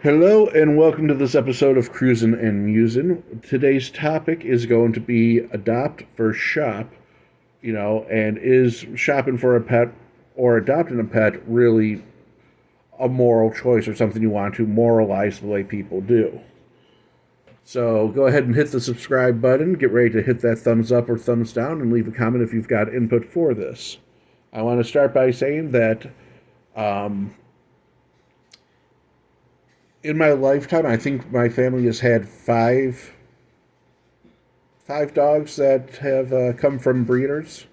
Hello and welcome to this episode of Cruising and Musing. Today's topic is going to be adopt versus shop, and is shopping for a pet or adopting a pet really a moral choice or something you want to moralize the way people do? So go ahead and hit the subscribe button, get ready to hit that thumbs up or thumbs down, and leave a comment if you've got input for this. I want to start by saying that um, in my lifetime, I think my family has had five dogs that have come from breeders,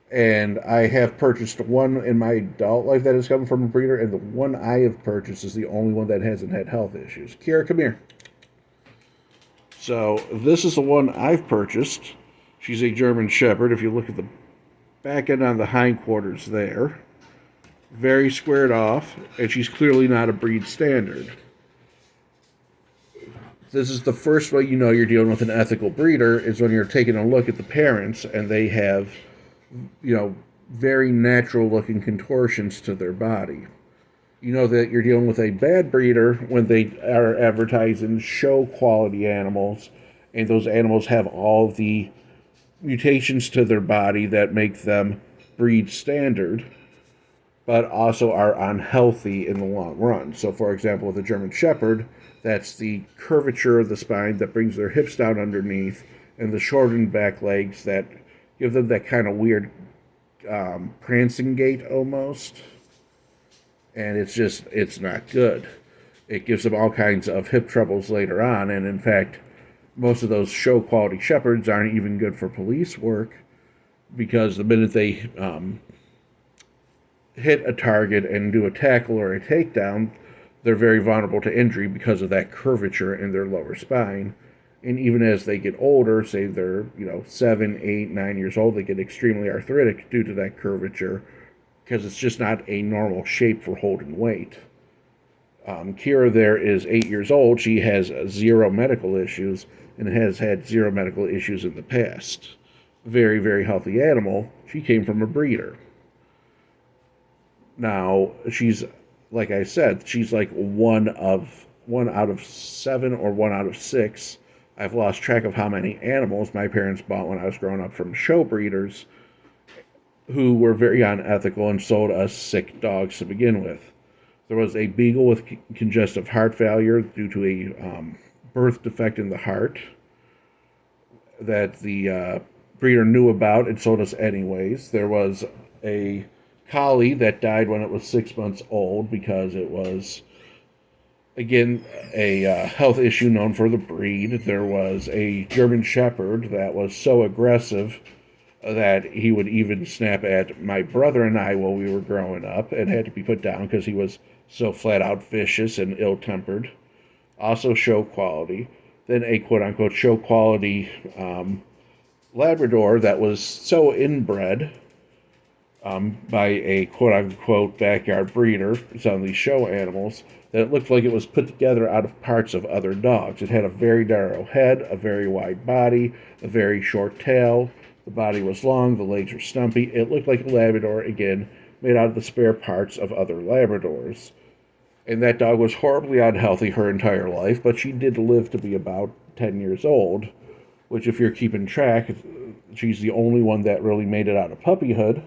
and I have purchased one in my adult life that has come from a breeder, and the one I have purchased is the only one that hasn't had health issues. Kira, come here. So this is the one I've purchased. She's a German Shepherd. If you look at the back end on the hindquarters there, very squared off, and she's clearly not a breed standard. This is the first way you know you're dealing with an ethical breeder is when you're taking a look at the parents and they have, very natural looking contortions to their body. You know that you're dealing with a bad breeder when they are advertising show quality animals, and those animals have all the mutations to their body that make them breed standard, but also are unhealthy in the long run. So, for example, with a German Shepherd, that's the curvature of the spine that brings their hips down underneath, and the shortened back legs that give them that kind of weird prancing gait almost. And it's not good. It gives them all kinds of hip troubles later on, and in fact, most of those show quality shepherds aren't even good for police work because the minute they hit a target and do a tackle or a takedown, they're very vulnerable to injury because of that curvature in their lower spine. And even as they get older, say they're 7, 8, 9 years old, they get extremely arthritic due to that curvature because it's just not a normal shape for holding weight. Kira there is 8 years old. She has zero medical issues and has had zero medical issues in the past. Very, very healthy animal. She came from a breeder. Now, she's, like I said, she's like one out of seven or one out of six. I've lost track of how many animals my parents bought when I was growing up from show breeders who were very unethical and sold us sick dogs to begin with. There was a beagle with congestive heart failure due to a birth defect in the heart that the breeder knew about and sold us anyways. There was a collie that died when it was 6 months old because it was, again, a health issue known for the breed. There was a German Shepherd that was so aggressive that he would even snap at my brother and I while we were growing up and had to be put down because he was so flat out vicious and ill-tempered. Also show quality. Then a quote-unquote show quality Labrador that was so inbred by a quote-unquote backyard breeder, some of these show animals, that it looked like it was put together out of parts of other dogs. It had a very narrow head, a very wide body, a very short tail. The body was long, the legs were stumpy. It looked like a Labrador, again, made out of the spare parts of other Labradors. And that dog was horribly unhealthy her entire life, but she did live to be about 10 years old, which, if you're keeping track, she's the only one that really made it out of puppyhood.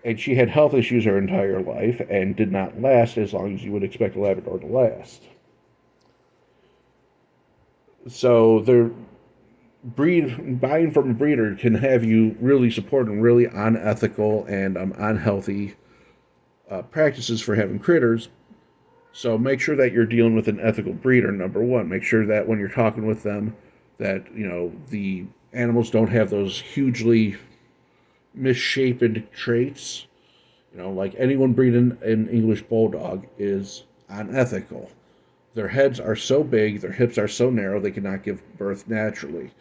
And she had health issues her entire life and did not last as long as you would expect a Labrador to last. So buying from a breeder can have you really supporting really unethical and unhealthy practices for having critters. So make sure that you're dealing with an ethical breeder, number one. Make sure that when you're talking with them that, the animals don't have those hugely misshapen traits. Like anyone breeding an English Bulldog is unethical. Their heads are so big, their hips are so narrow, they cannot give birth naturally.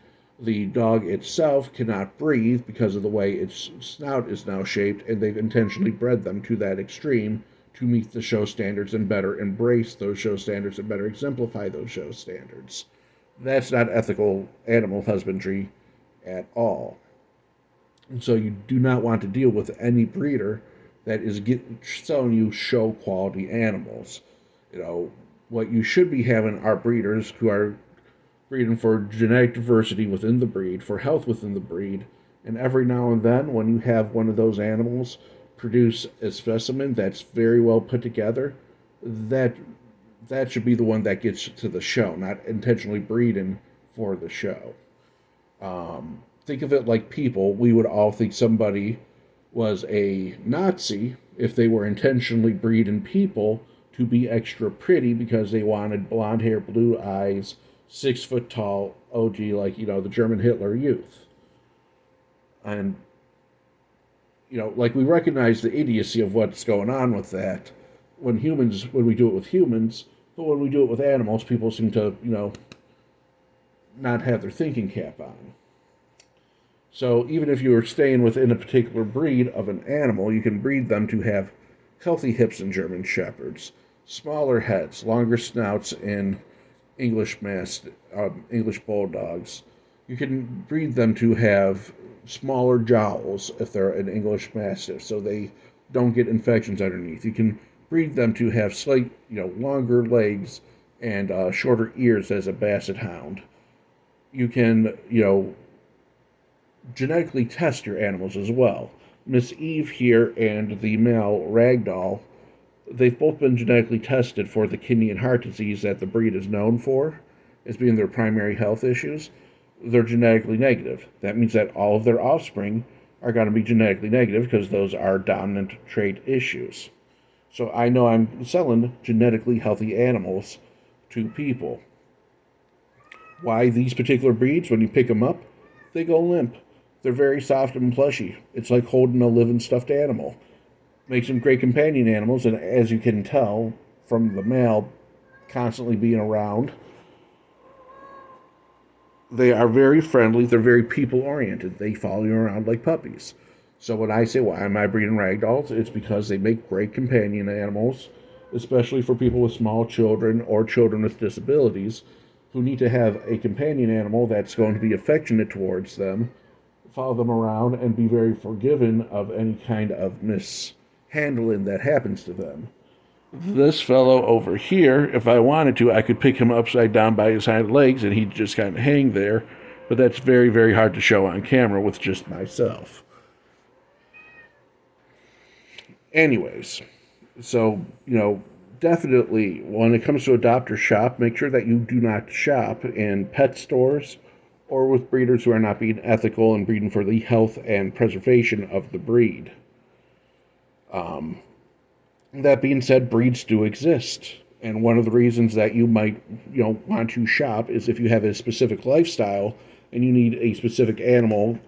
The dog itself cannot breathe because of the way its snout is now shaped, and they've intentionally bred them to that extreme to meet the show standards and better embrace those show standards and better exemplify those show standards. That's not ethical animal husbandry at all. And so you do not want to deal with any breeder that is selling you show quality animals. You know, what you should be having are breeders who are breeding for genetic diversity within the breed, for health within the breed, and every now and then, when you have one of those animals produce a specimen that's very well put together, that that should be the one that gets to the show, not intentionally breeding for the show. Think of it like people. We would all think somebody was a Nazi if they were intentionally breeding people to be extra pretty because they wanted blonde hair, blue eyes, 6 foot tall OG, like, the German Hitler Youth. And, like, we recognize the idiocy of what's going on with that when we do it with humans, but when we do it with animals, people seem to, not have their thinking cap on. So even if you are staying within a particular breed of an animal, you can breed them to have healthy hips in German Shepherds, smaller heads, longer snouts in English Bulldogs. You can breed them to have smaller jowls if they're an English Mastiff, so they don't get infections underneath. You can breed them to have longer legs and shorter ears as a Basset Hound. You can, genetically test your animals as well. Miss Eve here and the male Ragdoll, they've both been genetically tested for the kidney and heart disease that the breed is known for as being their primary health issues. They're genetically negative. That means that all of their offspring are going to be genetically negative because those are dominant trait issues. So I know I'm selling genetically healthy animals to people. Why these particular breeds? When you pick them up, they go limp. They're very soft and plushy. It's like holding a living stuffed animal. Makes them great companion animals, and as you can tell from the male constantly being around, they are very friendly. They're very people-oriented. They follow you around like puppies. So when I say, why am I breeding ragdolls? It's because they make great companion animals, especially for people with small children or children with disabilities who need to have a companion animal that's going to be affectionate towards them, follow them around, and be very forgiving of any kind of mishandling that happens to them. This fellow over here, if I wanted to, I could pick him upside down by his hind legs and he'd just kind of hang there, but that's very, very hard to show on camera with just myself. Anyways, so, definitely when it comes to adopt or shop, make sure that you do not shop in pet stores or with breeders who are not being ethical and breeding for the health and preservation of the breed. That being said, breeds do exist. And one of the reasons that you might, want to shop is if you have a specific lifestyle and you need a specific animal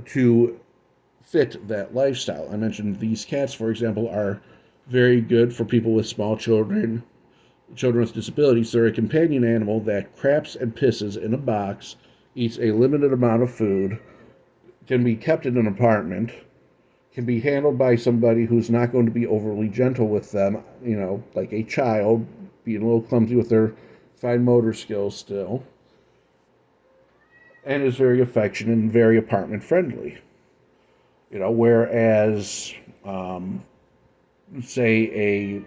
to fit that lifestyle. I mentioned these cats, for example, are very good for people with small children, children with disabilities. They're a companion animal that craps and pisses in a box, eats a limited amount of food, can be kept in an apartment, can be handled by somebody who's not going to be overly gentle with them, like a child, being a little clumsy with their fine motor skills still, and is very affectionate and very apartment friendly. Whereas, say, a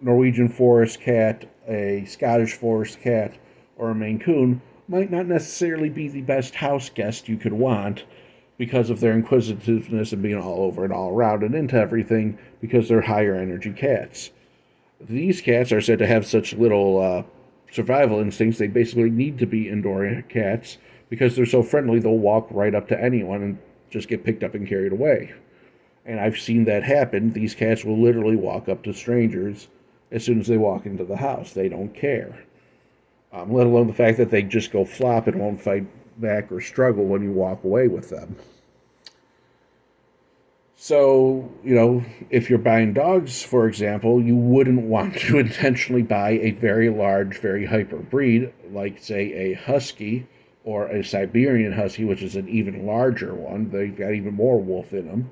Norwegian forest cat, a Scottish forest cat, or a Maine Coon might not necessarily be the best house guest you could want because of their inquisitiveness and being all over and all around and into everything because they're higher energy cats. These cats are said to have such little survival instincts, they basically need to be indoor cats because they're so friendly they'll walk right up to anyone and just get picked up and carried away. And I've seen that happen. These cats will literally walk up to strangers as soon as they walk into the house. They don't care. Let alone the fact that they just go flop and won't fight back or struggle when you walk away with them. So, if you're buying dogs, for example, you wouldn't want to intentionally buy a very large, very hyper breed, like, say, a Husky or a Siberian Husky, which is an even larger one. They've got even more wolf in them.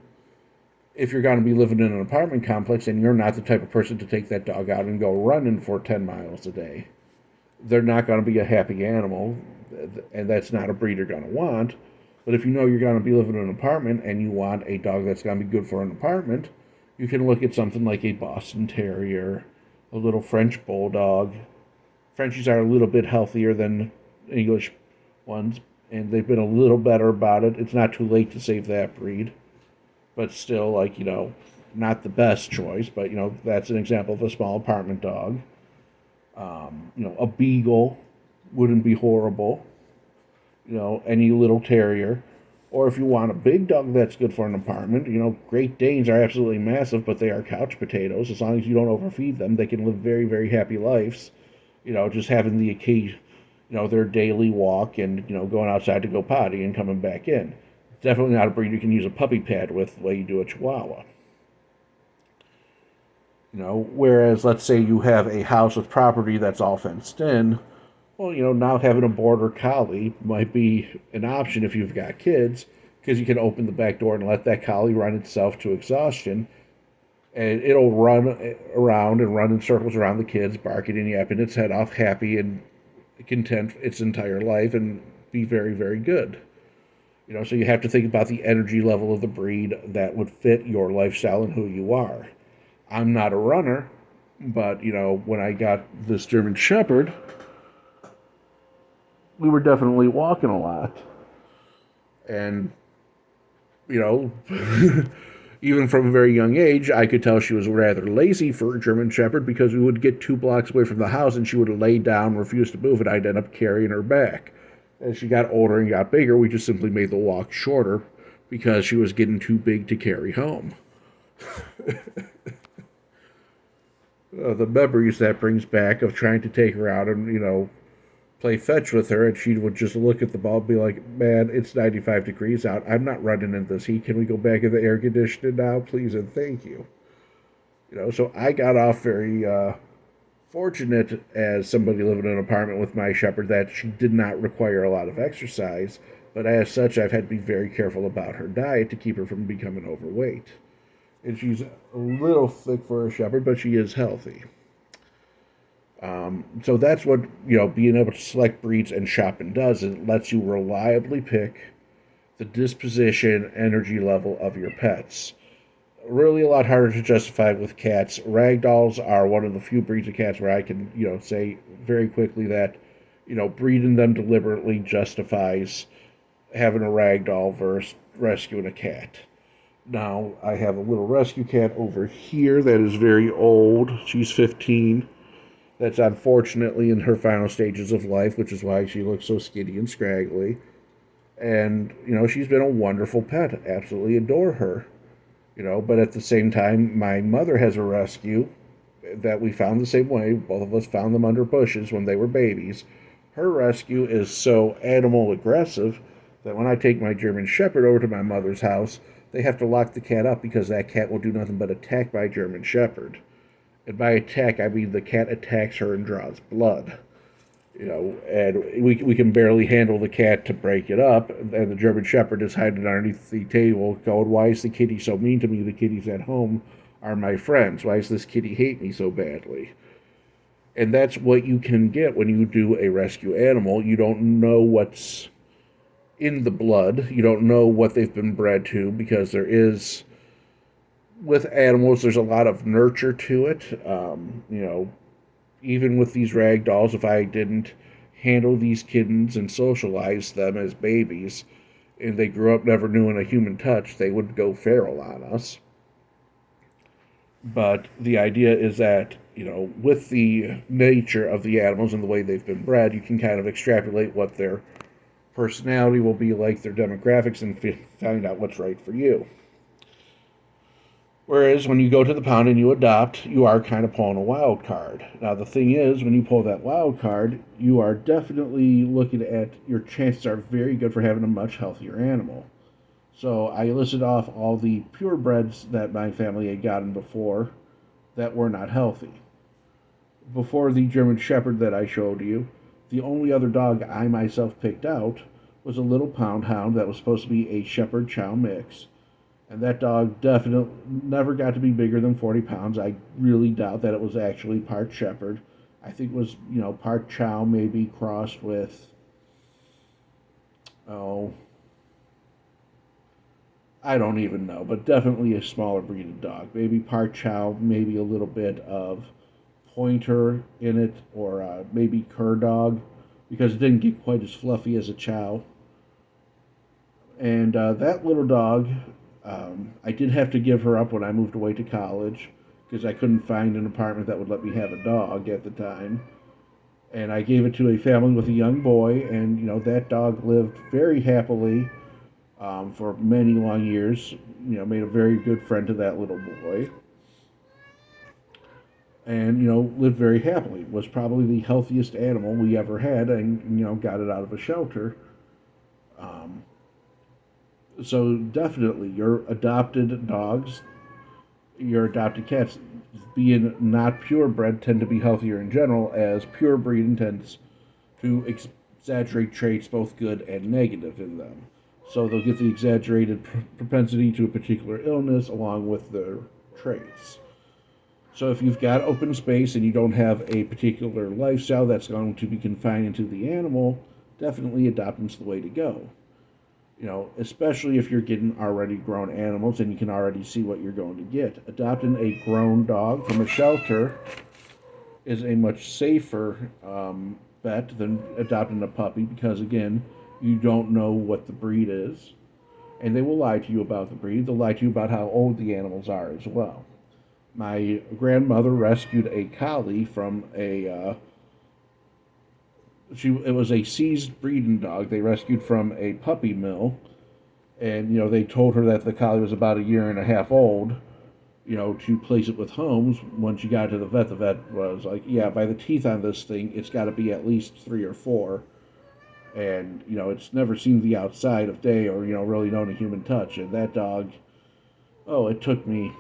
If you're going to be living in an apartment complex and you're not the type of person to take that dog out and go running for 10 miles a day, they're not going to be a happy animal, and that's not a breed you're going to want. But if you know you're going to be living in an apartment and you want a dog that's going to be good for an apartment, You can look at something like a Boston Terrier, a little French Bulldog. Frenchies are a little bit healthier than English ones, and they've been a little better about it. It's not too late to save that breed, but still, like, not the best choice. But, that's an example of a small apartment dog. A beagle wouldn't be horrible. Any little terrier. Or if you want a big dog that's good for an apartment, Great Danes are absolutely massive, but they are couch potatoes. As long as you don't overfeed them, they can live very, very happy lives. Just having the occasion, their daily walk and, going outside to go potty and coming back in. Definitely not a breed you can use a puppy pad with the way you do a Chihuahua. Whereas let's say you have a house with property that's all fenced in, well, now having a border collie might be an option if you've got kids, because you can open the back door and let that collie run itself to exhaustion, and it'll run around and run in circles around the kids, barking and yapping its head off, happy and content its entire life, and be very, very good. So you have to think about the energy level of the breed that would fit your lifestyle and who you are. I'm not a runner, but, when I got this German Shepherd, we were definitely walking a lot. And, even from a very young age, I could tell she was rather lazy for a German Shepherd, because we would get 2 blocks away from the house and she would lay down, refuse to move, and I'd end up carrying her back. As she got older and got bigger, we just simply made the walk shorter because she was getting too big to carry home. The memories that brings back of trying to take her out and, play fetch with her, and she would just look at the ball and be like, man, it's 95 degrees out. I'm not running in this heat. Can we go back in the air conditioning now, please, and thank you. So I got off very fortunate as somebody living in an apartment with my Shepherd that she did not require a lot of exercise, but as such, I've had to be very careful about her diet to keep her from becoming overweight. And she's a little thick for a Shepherd, but she is healthy. So that's what, being able to select breeds and shopping does. It lets you reliably pick the disposition, energy level of your pets. Really a lot harder to justify with cats. Ragdolls are one of the few breeds of cats where I can, say very quickly that, breeding them deliberately justifies having a ragdoll versus rescuing a cat. Now, I have a little rescue cat over here that is very old. She's 15. That's unfortunately in her final stages of life, which is why she looks so skinny and scraggly. And, she's been a wonderful pet. Absolutely adore her. But at the same time, my mother has a rescue that we found the same way. Both of us found them under bushes when they were babies. Her rescue is so animal aggressive that when I take my German Shepherd over to my mother's house, they have to lock the cat up because that cat will do nothing but attack my German Shepherd. And by attack, I mean the cat attacks her and draws blood. And we can barely handle the cat to break it up. And the German Shepherd is hiding underneath the table going, why is the kitty so mean to me? The kitties at home are my friends. Why does this kitty hate me so badly? And that's what you can get when you do a rescue animal. You don't know what's in the blood. You don't know what they've been bred to, because there is... with animals, there's a lot of nurture to it. Even with these rag dolls, if I didn't handle these kittens and socialize them as babies, and they grew up never knowing a human touch, they would go feral on us. But the idea is that, with the nature of the animals and the way they've been bred, you can kind of extrapolate what their personality will be like, their demographics, and find out what's right for you. Whereas when you go to the pound and you adopt, you are kind of pulling a wild card. Now, the thing is, when you pull that wild card, you are definitely looking at, your chances are very good for having a much healthier animal. So I listed off all the purebreds that my family had gotten before that were not healthy. Before the German Shepherd that I showed you, the only other dog I myself picked out was a little pound hound that was supposed to be a Shepherd Chow mix. And that dog definitely never got to be bigger than 40 pounds. I really doubt that it was actually part Shepherd. I think it was, part Chow, maybe crossed with, I don't even know, but definitely a smaller breed of dog. Maybe Park Chow, maybe a little bit of Pointer in it, or maybe Cur Dog, because it didn't get quite as fluffy as a Chow. And that little dog, I did have to give her up when I moved away to college because I couldn't find an apartment that would let me have a dog at the time. And I gave it to a family with a young boy, and that dog lived very happily for many long years. Made a very good friend to that little boy, and lived very happily. Was probably the healthiest animal we ever had, and got it out of a shelter. Um, so definitely, your adopted dogs, your adopted cats, being not purebred, tend to be healthier in general, as pure breeding tends to exaggerate traits, both good and negative, in them. So they'll get the exaggerated propensity to a particular illness along with their traits. So if you've got open space and you don't have a particular lifestyle that's going to be confined to the animal, definitely adopting's the way to go. Especially if you're getting already grown animals and you can already see what you're going to get. Adopting a grown dog from a shelter is a much safer bet than adopting a puppy because, again, you don't know what the breed is. And they will lie to you about the breed. They'll lie to you about how old the animals are as well. My grandmother rescued a collie from it was a seized breeding dog they rescued from a puppy mill, and they told her that the collie was about a year and a half old, to place it with Holmes. When she got to the vet was like, yeah, by the teeth on this thing, it's got to be at least 3 or 4. And, it's never seen the outside of day or, really known a human touch. And that dog, oh, it took me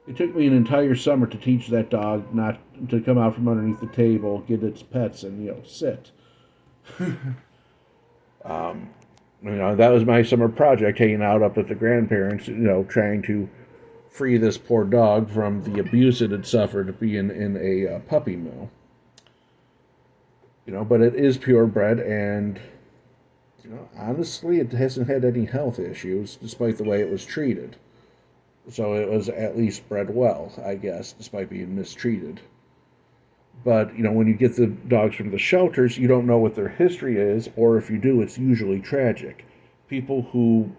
an entire summer to teach that dog not to come out from underneath the table, get its pets, and, sit. um, that was my summer project, hanging out up with the grandparents, trying to free this poor dog from the abuse it had suffered being in a puppy mill. But it is purebred, and honestly, it hasn't had any health issues despite the way it was treated. So it was at least bred well, I guess, despite being mistreated. But when you get the dogs from the shelters, you don't know what their history is, or if you do, it's usually tragic. People who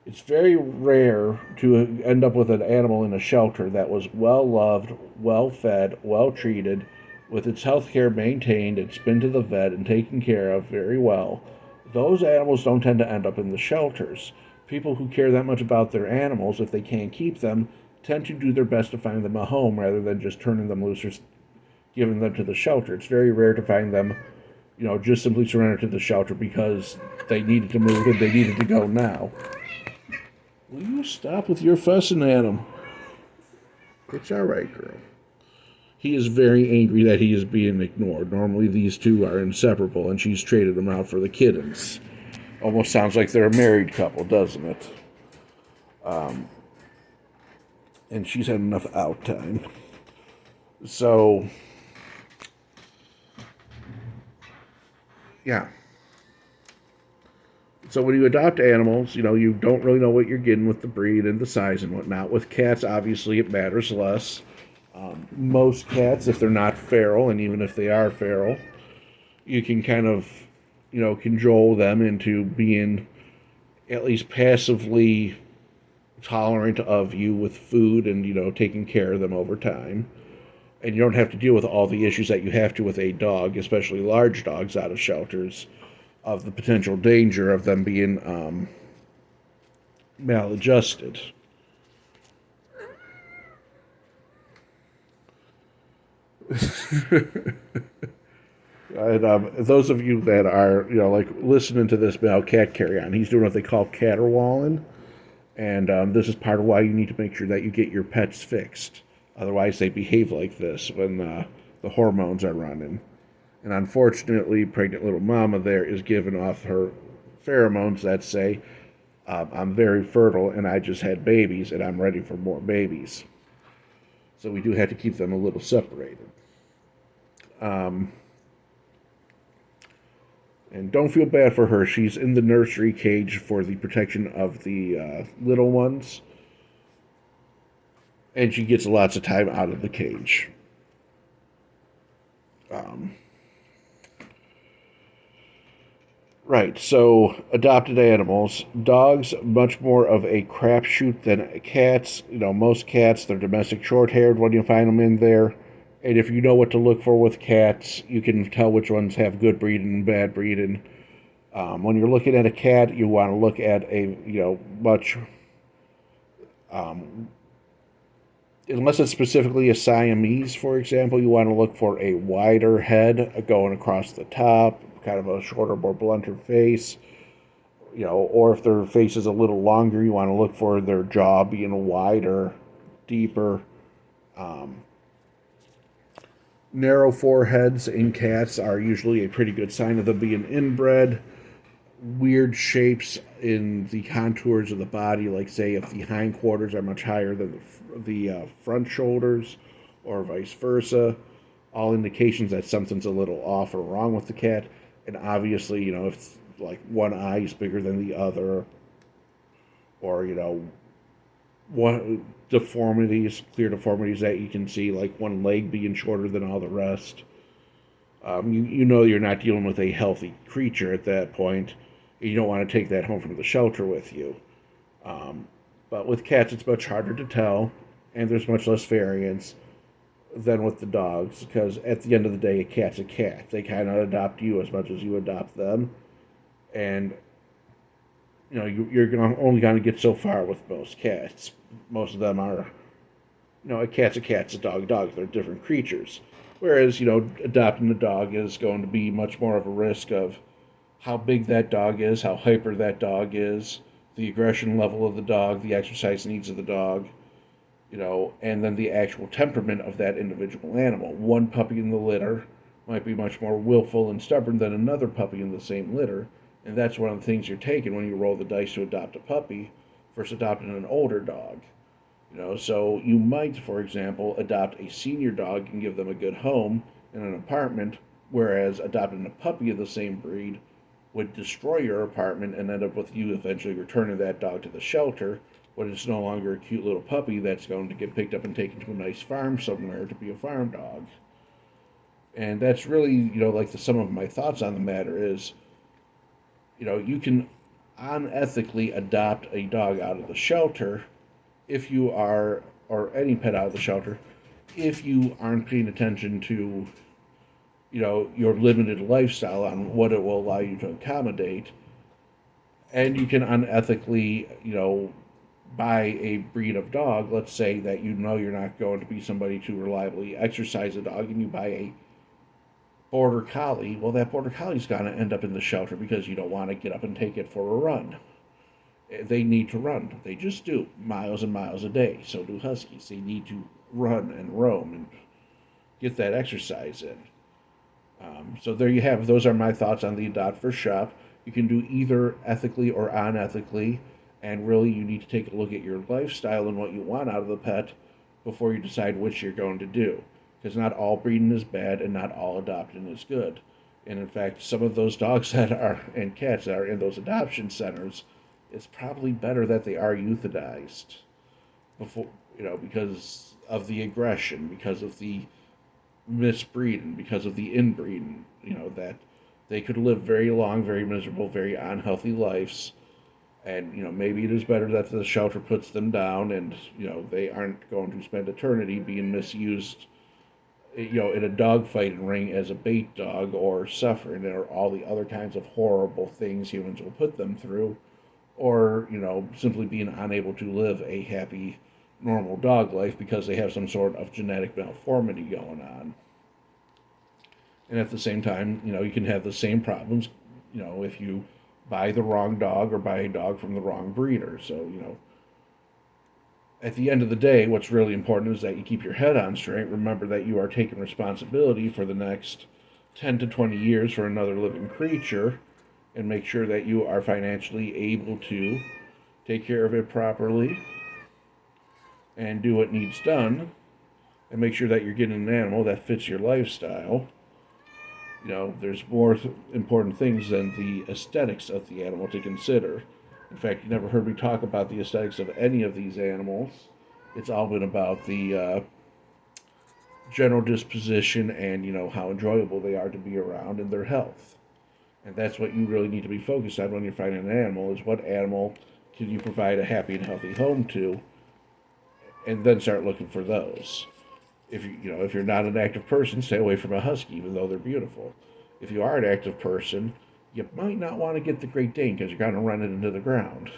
It's very rare to end up with an animal in a shelter that was well loved, well fed, well treated, with its health care maintained, it's been to the vet and taken care of very well. Those animals don't tend to end up in the shelters. People who care that much about their animals, if they can't keep them, tend to do their best to find them a home rather than just turning them loose or giving them to the shelter. It's very rare to find them, just simply surrendered to the shelter because they needed to move and they needed to go now. Will you stop with your fussing at him? It's all right, girl. He is very angry that he is being ignored. Normally these two are inseparable, and she's traded him out for the kittens. Almost sounds like they're a married couple, doesn't it? And she's had enough out time. So, yeah. So when you adopt animals, you don't really know what you're getting with the breed and the size and whatnot. With cats, obviously, it matters less. Most cats, if they're not feral, and even if they are feral, you can kind of, cajole them into being at least passively tolerant of you with food and, taking care of them over time. And you don't have to deal with all the issues that you have to with a dog, especially large dogs out of shelters, of the potential danger of them being maladjusted. And those of you that are, listening to this male cat carry on, he's doing what they call caterwauling. And this is part of why you need to make sure that you get your pets fixed. Otherwise, they behave like this when the hormones are running. And unfortunately, pregnant little mama there is giving off her pheromones that say, I'm very fertile and I just had babies and I'm ready for more babies. So we do have to keep them a little separated. And don't feel bad for her. She's in the nursery cage for the protection of the little ones, and she gets lots of time out of the cage. Um, right, so adopted animals. Dogs, much more of a crapshoot than cats. Most cats, they're domestic short haired when you find them in there. And if you know what to look for with cats, you can tell which ones have good breeding and bad breeding. When you're looking at a cat, you want to look at a much um, unless it's specifically a Siamese, for example, you want to look for a wider head going across the top, kind of a shorter, more blunter face. Or if their face is a little longer, you want to look for their jaw being wider, deeper. Um, Narrow foreheads in cats are usually a pretty good sign of them being inbred. Weird shapes in the contours of the body, like say if the hindquarters are much higher than the front shoulders, or vice versa, all indications that something's a little off or wrong with the cat. And obviously, if like one eye is bigger than the other, or one deformities, clear deformities that you can see, like one leg being shorter than all the rest. You know you're not dealing with a healthy creature at that point. You don't want to take that home from the shelter with you. Um, but with cats, it's much harder to tell, and there's much less variance than with the dogs, because at the end of the day, a cat's a cat. They kind of adopt you as much as you adopt them, and you're only going to get so far with most cats. Most of them are, a cat's a cat's a dog, dog. They're different creatures. Whereas, adopting a dog is going to be much more of a risk of how big that dog is, how hyper that dog is, the aggression level of the dog, the exercise needs of the dog, and then the actual temperament of that individual animal. One puppy in the litter might be much more willful and stubborn than another puppy in the same litter, and that's one of the things you're taking when you roll the dice to adopt a puppy versus adopting an older dog. So you might, for example, adopt a senior dog and give them a good home in an apartment, whereas adopting a puppy of the same breed would destroy your apartment and end up with you eventually returning that dog to the shelter when it's no longer a cute little puppy that's going to get picked up and taken to a nice farm somewhere to be a farm dog. And that's really, like some of my thoughts on the matter is, you can unethically adopt a dog out of the shelter if you are, or any pet out of the shelter, if you aren't paying attention to, your limited lifestyle on what it will allow you to accommodate. And you can unethically, buy a breed of dog. Let's say that you're not going to be somebody to reliably exercise a dog, and you buy a border collie. Well, that border collie's going to end up in the shelter because you don't want to get up and take it for a run. They need to run. They just do miles and miles a day. So do huskies. They need to run and roam and get that exercise in. So there you have. Those are my thoughts on the adopt versus shop. You can do either ethically or unethically, and really you need to take a look at your lifestyle and what you want out of the pet before you decide which you're going to do. Because not all breeding is bad and not all adopting is good. And in fact, some of those dogs that are and cats that are in those adoption centers, it's probably better that they are euthanized before, because of the aggression, because of the misbreeding, because of the inbreeding, that they could live very long, very miserable, very unhealthy lives. And, maybe it is better that the shelter puts them down and, they aren't going to spend eternity being misused, in a dogfighting ring as a bait dog, or suffering, or all the other kinds of horrible things humans will put them through, or, simply being unable to live a happy, normal dog life because they have some sort of genetic malformity going on. And at the same time, you can have the same problems, if you buy the wrong dog or buy a dog from the wrong breeder. So, at the end of the day, what's really important is that you keep your head on straight. Remember that you are taking responsibility for the next 10 to 20 years for another living creature, and make sure that you are financially able to take care of it properly and do what needs done, and make sure that you're getting an animal that fits your lifestyle. there's more important things than the aesthetics of the animal to consider. In fact, you never heard me talk about the aesthetics of any of these animals. It's all been about the general disposition and how enjoyable they are to be around and their health. And that's what you really need to be focused on when you're finding an animal: is what animal can you provide a happy and healthy home to, and then start looking for those. If you're not an active person, stay away from a husky, even though they're beautiful. If you are an active person, you might not want to get the Great Dane because you're going to run it into the ground.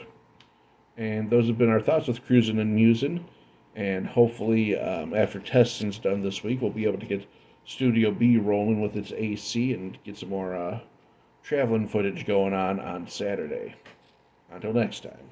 And those have been our thoughts with Cruising and Musing. And hopefully, after testing's done this week, we'll be able to get Studio B rolling with its AC and get some more traveling footage going on Saturday. Until next time.